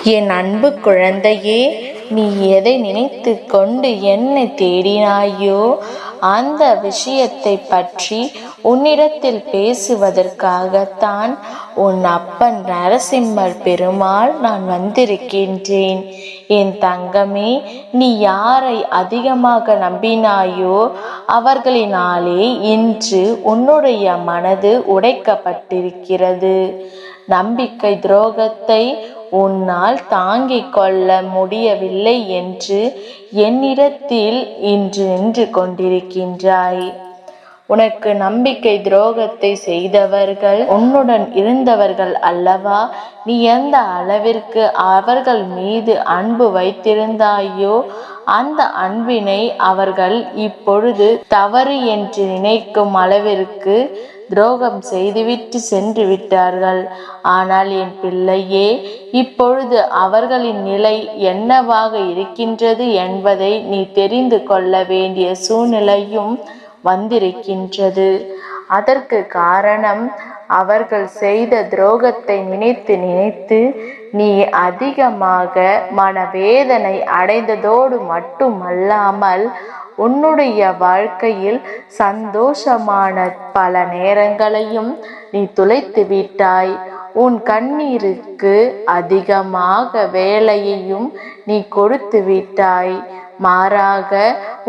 என் அன்பு குழந்தையே, நீ எதை நினைத்து கொண்டு என்னை தேடினாயோ அந்த விஷயத்தை பற்றி உன்னிடத்தில் பேசுவதற்காகத்தான் உன் அப்பன் நரசிம்மர் பெருமாள் நான் வந்திருக்கின்றேன். என் தங்கமே, நீ யாரை அதிகமாக நம்பினாயோ அவர்களினாலே இன்று உன்னுடைய மனது உடைக்கப்பட்டிருக்கிறது. நம்பிக்கை துரோகத்தை உன்னால் தாங்கிக் கொள்ள முடியவில்லை என்று என்னிடத்தில் இன்று நின்று கொண்டிருக்கின்றாய். உனக்கு நம்பிக்கை துரோகத்தை செய்தவர்கள் உன்னுடன் இருந்தவர்கள் அல்லவா? நீ எந்த அளவிற்கு அவர்கள் மீது அன்பு வைத்திருந்தாயோ அந்த அன்பினை அவர்கள் இப்பொழுது தவறு என்று நினைக்கும் அளவிற்கு துரோகம் செய்துவிட்டு சென்று விட்டார்கள். ஆனால் என் பிள்ளையே, இப்பொழுது அவர்களின் நிலை என்னவாக இருக்கின்றது என்பதை நீ தெரிந்து கொள்ள வேண்டிய சூழ்நிலையும் வந்திருக்கின்றது. அதற்கு காரணம், அவர்கள் செய்த துரோகத்தை நினைத்து நினைத்து நீ அதிகமாக மனவேதனை அடைந்ததோடு மட்டுமல்லாமல் உன்னுடைய வாழ்க்கையில் சந்தோஷமான பல நேரங்களையும் நீ துளைத்து விட்டாய். உன் கண்ணீருக்கு அதிகமாக வேலையையும் நீ கொடுத்து விட்டாய். மாறாக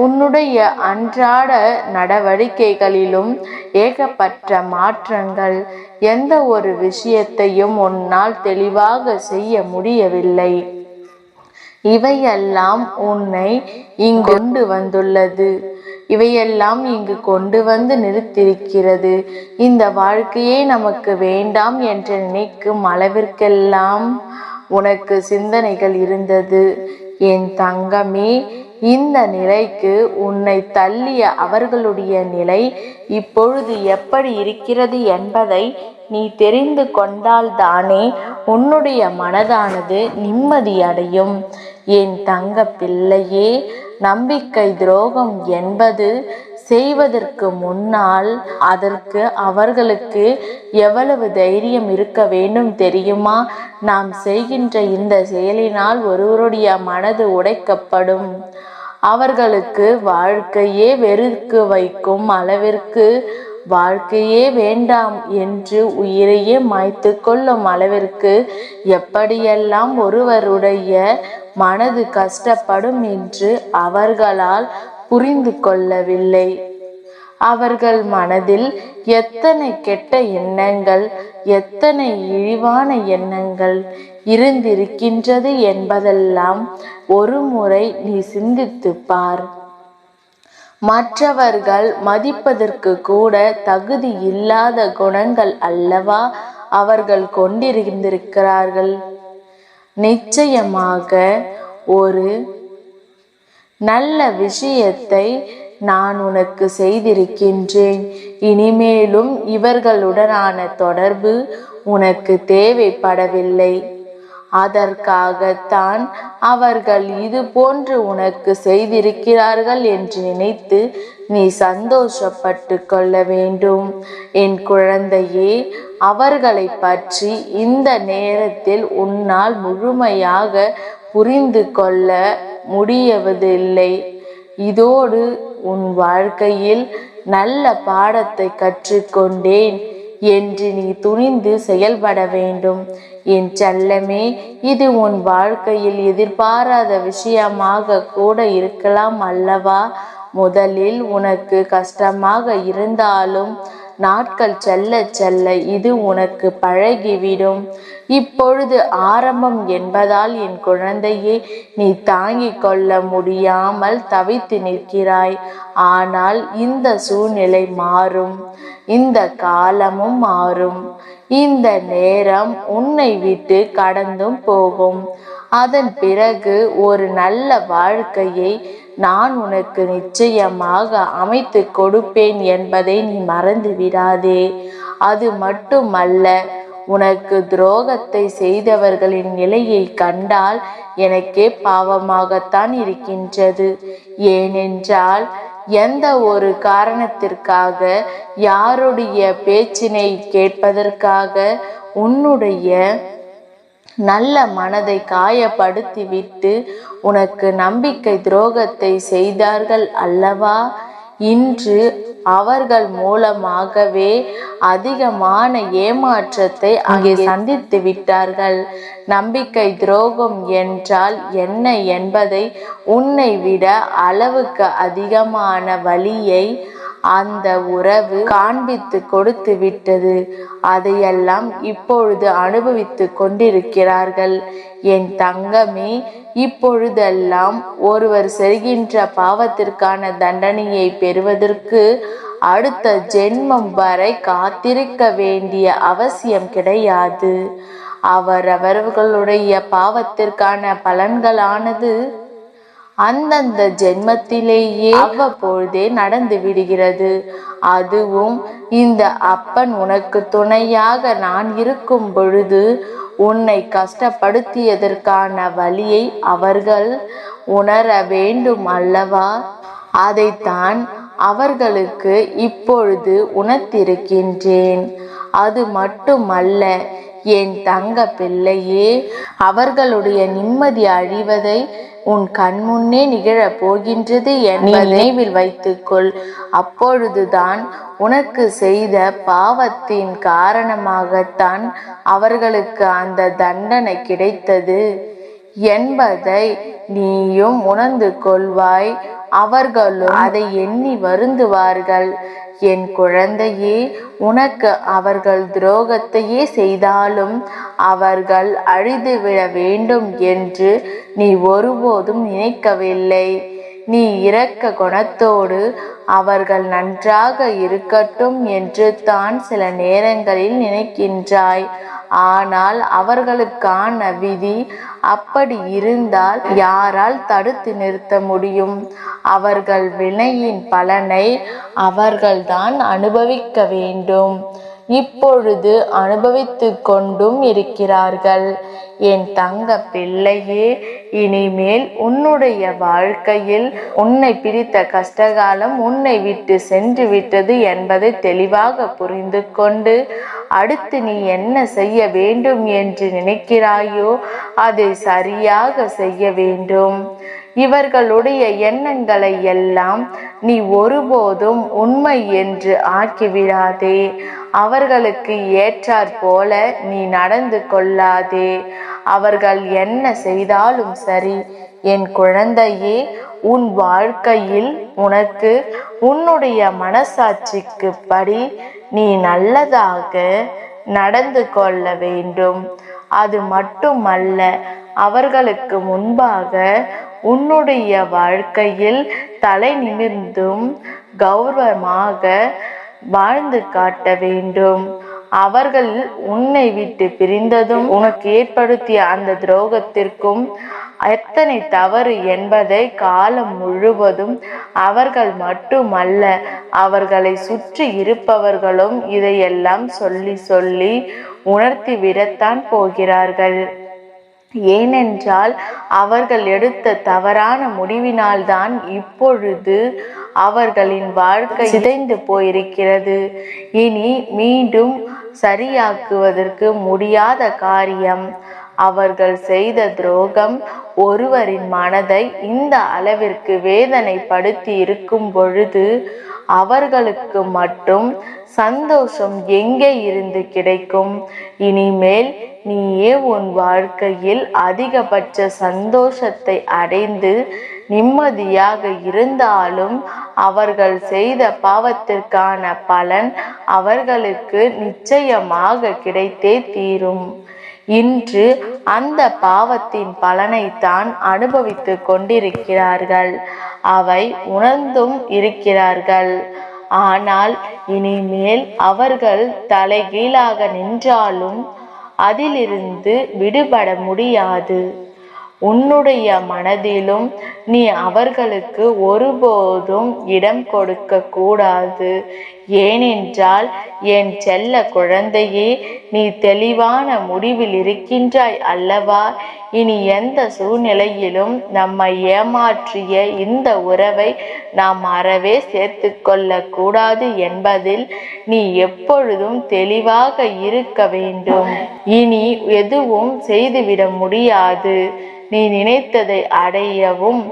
உன்னுடைய அன்றாட நடவடிக்கைகளிலும் ஏகப்பட்ட மாற்றங்கள். எந்த ஒரு விஷயத்தையும் உன்னால் தெளிவாக செய்ய முடியவில்லை. இவையெல்லாம் உன்னை இங்கொண்டு வந்துள்ளது. இவையெல்லாம் இங்கு கொண்டு வந்து நிறுத்தியிருக்கிறது. இந்த வாழ்க்கையே நமக்கு வேண்டாம் என்று நினைக்கும் அளவிற்கெல்லாம் உனக்கு சிந்தனைகள் இருந்தது. என் தங்கமே, இந்த நிலைக்கு உன்னை தள்ளிய அவர்களுடைய நிலை இப்பொழுது எப்படி இருக்கிறது என்பதை நீ தெரிந்து கொண்டால்தானே உன்னுடைய மனதானது நிம்மதியடையும். என் தங்க பிள்ளையே, நம்பிக்கை துரோகம் என்பது செய்வதற்கு முன்னால் அதற்கு அவர்களுக்கு எவ்வளவு தைரியம் இருக்க வேண்டும் தெரியுமா? நாம் செய்கின்ற இந்த செயலினால் ஒருவருடைய மனது உடைக்கப்படும். அவர்களுக்கு வாழ்க்கையே வெறுக்க வைக்கும் அளவிற்கு, வாழ்க்கையே வேண்டாம் என்று உயிரையே மாய்த்து கொள்ளும் அளவிற்கு எப்படியெல்லாம் ஒருவருடைய மனது கஷ்டப்படும் என்று அவர்களால் புரிந்து கொள்ளவில்லை. அவர்கள் மனதில் எத்தனை கெட்ட எண்ணங்கள், எத்தனை இழிவான எண்ணங்கள் இருந்திருக்கின்றது என்பதெல்லாம் ஒரு முறை நீ சிந்தித்து பார். மற்றவர்கள் மதிப்பதற்கு கூட தகுதி இல்லாத குணங்கள் அல்லவா அவர்கள் கொண்டிருந்திருக்கிறார்கள். நிச்சயமாக ஒரு நல்ல விஷயத்தை நான் உனக்கு செய்திருக்கின்றேன். இனிமேலும் இவர்களுடனான தொடர்பு உனக்கு தேவைப்படவில்லை. அதற்காகத்தான் அவர்கள் இது போன்று உனக்கு செய்திருக்கிறார்கள் என்று நினைத்து நீ சந்தோஷப்பட்டு கொள்ள வேண்டும். என் குழந்தையே, அவர்களை பற்றி இந்த நேரத்தில் உன்னால் முழுமையாக புரிந்து கொள்ள முடியவதில்லை. இதோடு உன் வாழ்க்கையில் நல்ல பாடத்தை கற்றுக்கொண்டேன் என்று நீ துணிந்து செயல்பட வேண்டும். என் செல்லமே, இது உன் வாழ்க்கையில் எதிர்பாராத விஷயமாக கூட இருக்கலாம் அல்லவா? முதலில் உனக்கு கஷ்டமாக இருந்தாலும் நாட்கள் செல்ல செல்ல இது உனக்கு பழகிவிடும். இப்பொழுது ஆரம்பம் என்பதால் என் குழந்தையே, நீ தாங்கிக் கொள்ள முடியாமல் தவித்து நிற்கிறாய். ஆனால் இந்த சூழ்நிலை மாறும், இந்த காலமும் மாறும். இந்த நேரம் உன்னை விட்டு கடந்தும் போகும். அதன் பிறகு ஒரு நல்ல வாழ்க்கையை நான் உனக்கு நிச்சயமாக அமைத்து கொடுப்பேன் என்பதை நீ மறந்து விடாதே. அது மட்டுமல்ல, உனக்கு துரோகத்தை செய்தவர்களின் நிலையை கண்டால் எனக்கே பாவமாகத்தான் இருக்கின்றது. ஏனென்றால் எந்த ஒரு காரணத்திற்காக, யாருடைய பேச்சினை கேட்பதற்காக உன்னுடைய நல்ல மனதை காயப்படுத்திவிட்டு உனக்கு நம்பிக்கை துரோகத்தை செய்தார்கள் அல்லவா? இன்று அவர்கள் மூலமாகவே அதிகமான ஏமாற்றத்தை அங்கே சந்தித்து விட்டார்கள். நம்பிக்கை துரோகம் என்றால் என்ன என்பதை, உன்னை விட அளவுக்கு அதிகமான வலியை அந்த உறவு காண்பித்து கொடுத்து விட்டது. அதையெல்லாம் இப்பொழுது அனுபவித்து கொண்டிருக்கிறார்கள். என் தங்கமே, இப்பொழுதெல்லாம் ஒருவர் செய்கின்ற பாவத்திற்கான தண்டனையை பெறுவதற்கு அடுத்த ஜென்மம் வரை காத்திருக்க வேண்டிய அவசியம் கிடையாது. அவரவர்களுடைய பாவத்திற்கான பலன்களானது அந்தந்த ஜென்மத்திலேயே அவ்வப்பொழுதே நடந்து விடுகிறது. அதுவும் இந்த அப்பன் உனக்கு துணையாக நான் இருக்கும் பொழுது உன்னை கஷ்டப்படுத்தியதற்கான வலியை அவர்கள் உணர வேண்டும் அல்லவா? அதைத்தான் அவர்களுக்கு இப்பொழுது உணர்த்திருக்கின்றேன். அது மட்டுமல்ல என் தங்க பிள்ளையே, அவர்களுடைய நிம்மதி அழிவதை உன் கண்முன்னே நிகழப் போகின்றது என்பதை நினைவில் வைத்துக்கொள். அப்பொழுதுதான் உனக்கு செய்த பாவத்தின் காரணமாகத்தான் அவர்களுக்கு அந்த தண்டனை கிடைத்தது என்பதை நீயும் உணர்ந்து கொள்வாய். அவர்களும் அதை எண்ணி வருந்துவார்கள். என் குழந்தையே, உனக்கு அவர்கள் துரோகத்தையே செய்தாலும் அவர்கள் அழிந்துவிட வேண்டும் என்று நீ ஒருபோதும் நினைக்கவில்லை. நீ இரக்க குணத்தோடு அவர்கள் நன்றாக இருக்கட்டும் என்று தான் சில நேரங்களில் நினைக்கின்றாய். ஆனால் அவர்களுக்கான விதி அப்படி இருந்தால் யாரால் தடுத்து நிறுத்த முடியும்? அவர்கள் வினையின் பலனை அவர்கள்தான் அனுபவிக்க வேண்டும். இப்பொழுது அனுபவித்து கொண்டும் இருக்கிறார்கள். என் தங்க பிள்ளையே, இனிமேல் உன்னுடைய வாழ்க்கையில் உன்னை பிரித்த கஷ்டகாலம் உன்னை விட்டு சென்று விட்டது என்பதை தெளிவாக புரிந்து கொண்டு அடுத்து நீ என்ன செய்ய வேண்டும் என்று நினைக்கிறாயோ அதை சரியாக செய்ய வேண்டும். இவர்களுடைய எண்ணங்களை எல்லாம் நீ ஒருபோதும் உண்மை என்று ஆக்கிவிடாதே. அவர்களுக்கு ஏற்றாற் போல நீ நடந்து கொள்ளாதே. அவர்கள் என்ன செய்தாலும் சரி என் குழந்தையே, உன் வாழ்க்கையில் உனக்கு உன்னுடைய மனசாட்சிக்கு படி நீ நல்லதாக நடந்து கொள்ள வேண்டும். அது மட்டுமல்ல, அவர்களுக்கு முன்பாக உன்னுடைய வாழ்க்கையில் தலை நிமிர்ந்தும் கௌரவமாக வாழ்ந்து காட்ட வேண்டும். அவர்கள் உன்னை விட்டு பிரிந்ததும் உனக்கு ஏற்படுத்திய அந்த துரோகத்திற்கும் எத்தனை தவறு என்பதை காலம் முழுவதும் அவர்கள் மட்டுமல்ல, அவர்களை சுற்றி இருப்பவர்களும் இதையெல்லாம் சொல்லி சொல்லி உணர்த்திவிடத்தான் போகிறார்கள். ஏனென்றால் அவர்கள் எடுத்த தவறான முடிவினால்தான் இப்பொழுது அவர்களின் வாழ்க்கை சிதைந்து போயிருக்கிறது. இனி மீண்டும் சரியாக்குவதற்கு முடியாத காரியம். அவர்கள் செய்த துரோகம் ஒருவரின் மனதை இந்த அளவிற்கு வேதனைப்படுத்தி இருக்கும் பொழுது அவர்களுக்கு மட்டும் சந்தோஷம் எங்கே இருந்து கிடைக்கும்? இனிமேல் நீயே உன் வாழ்க்கையில் அதிகபட்ச சந்தோஷத்தை அடைந்து நிம்மதியாக இருந்தாலும் அவர்கள் செய்த பாவத்திற்கான பலன் அவர்களுக்கு நிச்சயமாக கிடைத்தே தீரும். இன்று அந்த பாவத்தின் பலனைத்தான் அனுபவித்து கொண்டிருக்கிறார்கள். அவை உணர்ந்தும் இருக்கிறார்கள். ஆனால் இனிமேல் அவர்கள் தலைகீழாக நின்றாலும் அதிலிருந்து விடுபட முடியாது. உன்னுடைய மனதிலும் நீ அவர்களுக்கு ஒருபோதும் இடம் கொடுக்க கூடாது. ஏனென்றால் என் செல்ல குழந்தையே, நீ தெளிவான முடிவில் இருக்கின்றாய் அல்லவா? இனி எந்த சூழ்நிலையிலும் நம்மை ஏமாற்றிய இந்த உறவை நாம் அறவே சேர்த்து கொள்ள கூடாது என்பதில் நீ எப்பொழுதும் தெளிவாக இருக்க வேண்டும். இனி எதுவும் செய்துவிட முடியாது. நீ நினைத்ததை அடையவும்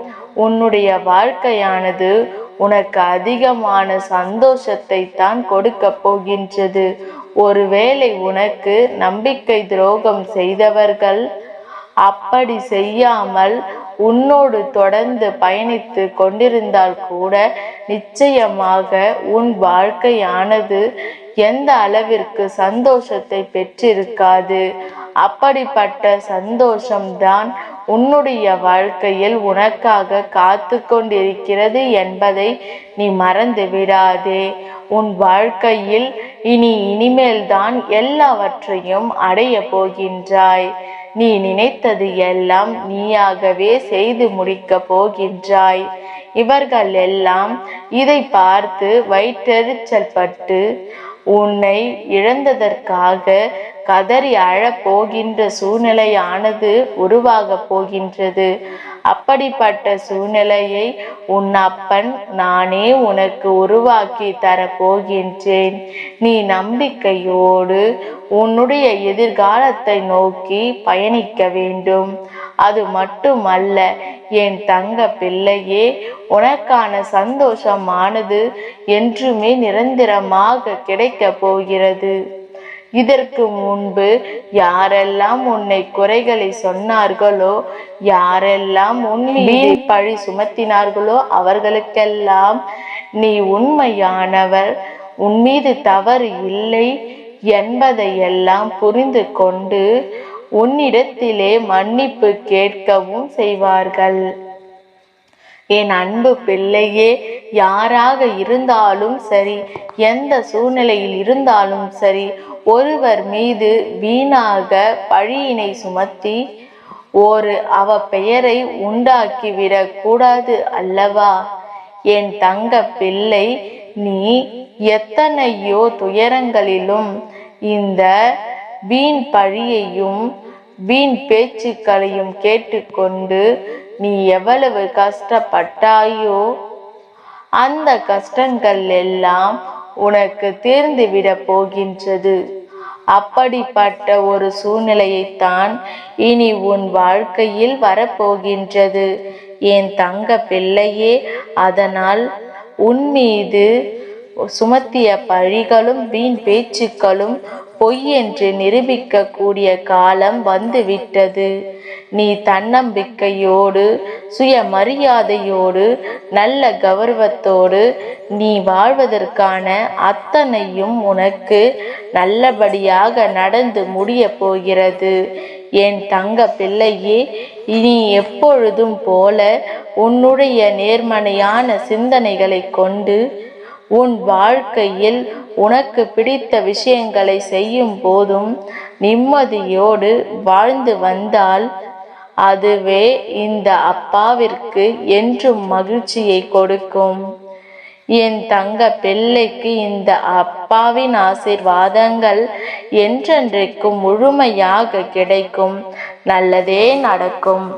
உன்னுடைய வாழ்க்கையானது உனக்கு அதிகமான சந்தோஷத்தை தான் கொடுக்க போகின்றது. ஒருவேளை உனக்கு நம்பிக்கை துரோகம் செய்தவர்கள் அப்படி செய்யாமல் உன்னோடு தொடர்ந்து பயணித்து கொண்டிருந்தால் கூட நிச்சயமாக உன் வாழ்க்கையானது எந்த அளவிற்கு சந்தோஷத்தை பெற்றிருக்காது. அப்படிப்பட்ட சந்தோஷம்தான் உன்னுடைய வாழ்க்கையில் உனக்காக காத்து கொண்டிருக்கிறது என்பதை நீ மறந்து விடாதே. உன் வாழ்க்கையில் இனிமேல்தான் எல்லாவற்றையும் அடைய போகின்றாய். நீ நினைத்தது எல்லாம் நீயாகவே செய்து முடிக்க போகின்றாய். இவர்கள் எல்லாம் இதை பார்த்து வயிற்றெரிச்சல் பட்டு உன்னை இழந்ததற்காக கதறி அழப் போகின்ற சூழ்நிலையானது உருவாக போகின்றது. அப்படிப்பட்ட சூழ்நிலையை உன் அப்பன் நானே உனக்கு உருவாக்கி தரப்போகின்றேன். நீ நம்பிக்கையோடு உன்னுடைய எதிர்காலத்தை நோக்கி பயணிக்க வேண்டும். அது மட்டுமல்ல என் தங்க பிள்ளையே, உனக்கான சந்தோஷமானது என்றுமே நிரந்தரமாக கிடைக்க போகிறது. இதற்கு முன்பு யாரெல்லாம் உன்னை குறைகளை சொன்னார்களோ, யாரெல்லாம் உன் மீது பழி சுமத்தினார்களோ அவர்களுக்கெல்லாம் நீ உண்மையானவர், உன் மீது தவறு இல்லை என்பதையெல்லாம் புரிந்து கொண்டு உன்னிடத்திலே மன்னிப்பு கேட்கவும் செய்வார்கள். என் அன்பு பிள்ளையே, யாராக இருந்தாலும் சரி, எந்த சூழ்நிலையில் இருந்தாலும் சரி, ஒருவர் மீது வீணாக பழியினை சுமத்தி அவ பெயரை உண்டாக்கிவிடக் கூடாது அல்லவா? என் தங்க பிள்ளை, நீ எத்தனையோ துயரங்களிலும் இந்த வீண் பழியையும் வீண் பேச்சுக்களையும் கேட்டுக்கொண்டு நீ எவ்வளவு கஷ்டப்பட்டாயோ அந்த கஷ்டங்கள் எல்லாம் உனக்கு தீர்ந்துவிட போகின்றது. அப்படிப்பட்ட ஒரு சூழ்நிலையைத்தான் இனி உன் வாழ்க்கையில் வரப்போகின்றது என் தங்க பிள்ளையே. அதனால் உன் மீது சுமத்திய பழிகளும் வீண் பேச்சுக்களும் பொய் என்று நிரூபிக்க கூடிய காலம் வந்துவிட்டது. நீ தன்னம்பிக்கையோடு சுயமரியாதையோடு நல்ல கௌரவத்தோடு நீ வாழ்வதற்கான அத்தனையும் உனக்கு நல்லபடியாக நடந்து முடிய போகிறது என் தங்க பிள்ளையே. இனி எப்பொழுதும் போல உன்னுடைய நேர்மறையான சிந்தனைகளை கொண்டு உன் வாழ்க்கையில் உனக்கு பிடித்த விஷயங்களை செய்யும் போதும் நிம்மதியோடு வாழ்ந்து வந்தால் அதுவே இந்த அப்பாவிற்கு என்றும் மகிழ்ச்சியை கொடுக்கும். என் தங்க பிள்ளைக்கு இந்த அப்பாவின் ஆசீர்வாதங்கள் என்றென்றைக்கும் முழுமையாக கிடைக்கும். நல்லதே நடக்கும்.